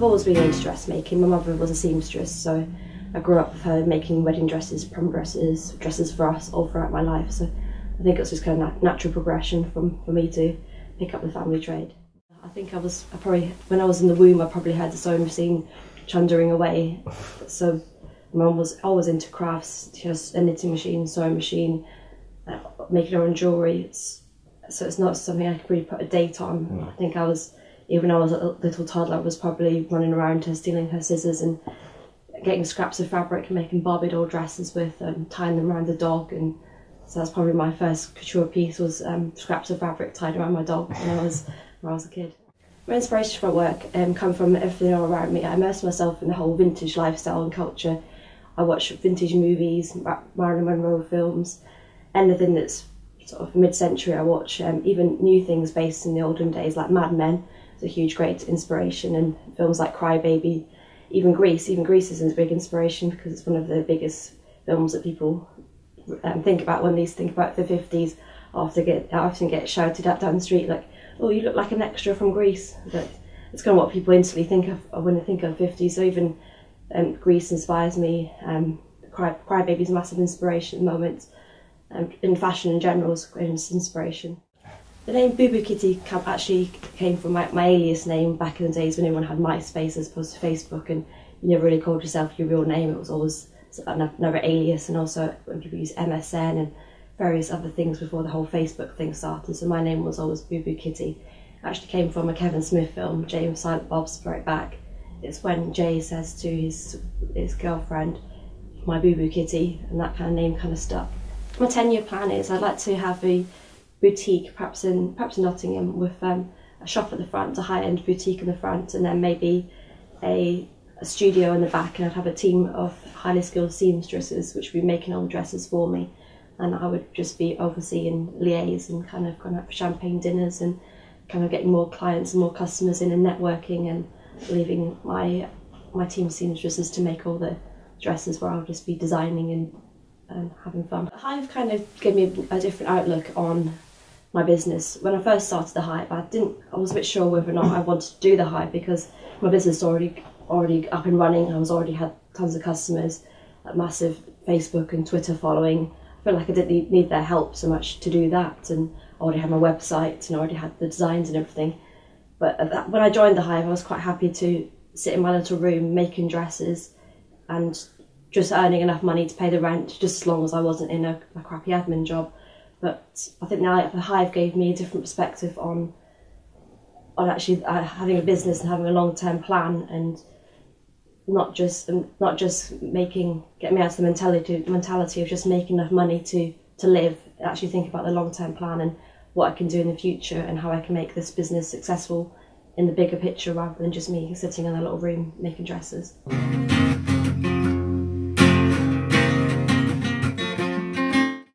always been into dressmaking. My mother was a seamstress, so I grew up with her making wedding dresses, prom dresses, dresses for us all throughout my life. So I think it was just kind of natural progression for me to pick up the family trade. I think when I was in the womb, I probably had the sewing machine chundering away. So my mum was always into crafts. She has a knitting machine, sewing machine, making her own jewellery. So it's not something I could really put a date on. I think even when I was a little toddler, I was probably running around her, stealing her scissors and getting scraps of fabric and making Barbie doll dresses with and tying them around the dog. And so that's probably my first couture piece, was scraps of fabric tied around my dog when I was a kid. My inspiration for work come from everything all around me. I immerse myself in the whole vintage lifestyle and culture. I watch vintage movies, Marilyn Monroe films, anything that's sort of mid-century I watch, even new things based in the olden days like Mad Men. It's a huge, great inspiration, and films like Cry Baby, even Grease. Even Grease is a big inspiration because it's one of the biggest films that people think about when they think about the 50s. I often get shouted at down the street like, "Oh, you look like an extra from Grease." But it's kind of what people instantly think of when they think of 50s. So even Grease inspires me. Cry Baby is a massive inspiration at the moment. In fashion in general is great inspiration. The name Boo Kitty actually came from my alias name back in the days when everyone had MySpace as opposed to Facebook, and you never really called yourself your real name. It was always another alias, and also when people use MSN and various other things before the whole Facebook thing started. So my name was always Boo Kitty. It actually came from a Kevin Smith film, Jay and Silent Bob's Right Back. It's when Jay says to his girlfriend, "My Boo Kitty," and that kind of name kind of stuck. My 10-year plan is I'd like to have a boutique, perhaps in Nottingham, with a shop at the front, a high-end boutique in the front, and then maybe a studio in the back, and I'd have a team of highly skilled seamstresses which would be making all the dresses for me, and I would just be overseeing liaise and kind of going out for champagne dinners and kind of getting more clients and more customers in and networking, and leaving my team of seamstresses to make all the dresses where I'll just be designing and having fun. Hive kind of gave me a different outlook on my business. When I first started the Hive, I was a bit sure whether or not I wanted to do the Hive because my business was already up and running. I already had tons of customers, a massive Facebook and Twitter following. I felt like I didn't need their help so much to do that, and I already had my website and I already had the designs and everything. But when I joined the Hive, I was quite happy to sit in my little room making dresses and just earning enough money to pay the rent, just as long as I wasn't in a crappy admin job. But I think now the Hive gave me a different perspective on actually having a business and having a long-term plan, and not just getting me out of the mentality of just making enough money to live. Actually think about the long-term plan and what I can do in the future and how I can make this business successful in the bigger picture rather than just me sitting in a little room making dresses.